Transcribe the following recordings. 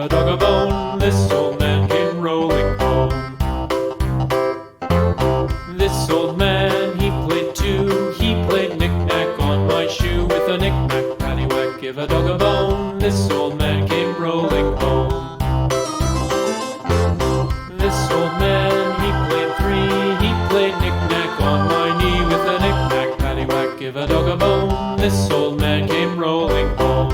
a dog a bone. This old man came rolling home. This old man, he played too. He played knick-knack on my shoe. With a knick-knack, paddywhack, give a dog a bone. This old man came rolling home. This old man, he played three. He played knick-knack on my knee. With a knick-knack, paddywhack, give a dog a bone. This old man came rolling home.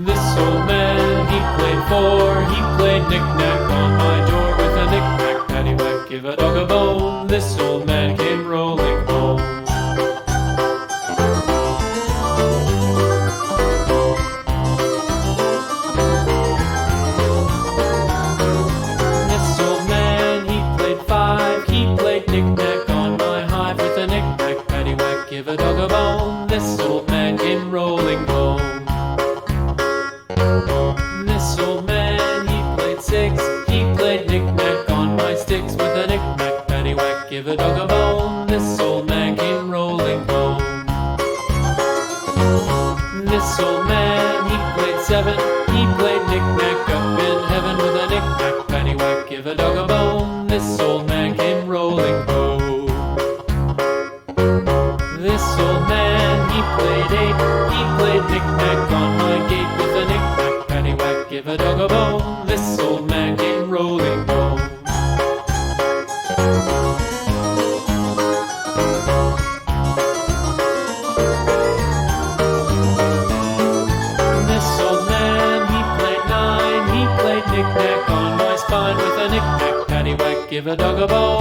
This old man, he played four. He played knick-knack on my door. With a knick-knack, paddywhack, give a dog a bone. This old man came rolling home. This old man, he played five. He played knick-knack on my hive. With a knick-knack, paddywhack, give a dog a bone. This old man came rolling home. This old man, he played six. He played knick-knack on my sticks. With a knick-knack, paddywhack, give a dog a bone. This old man came rolling home. This old man, he played seven. He played knick-knack up in heaven. With a knick-knack, paddywhack, give a dog a bone. This old man came rolling home. This old man, he played eight. He played knick-knack on my gate. With a knick-knack, paddywhack, give a dog a bone. This old man came rolling home. This old man, he played nine. He played knick-knack on my spine. With a knick-knack, paddywhack, give a dog a bone.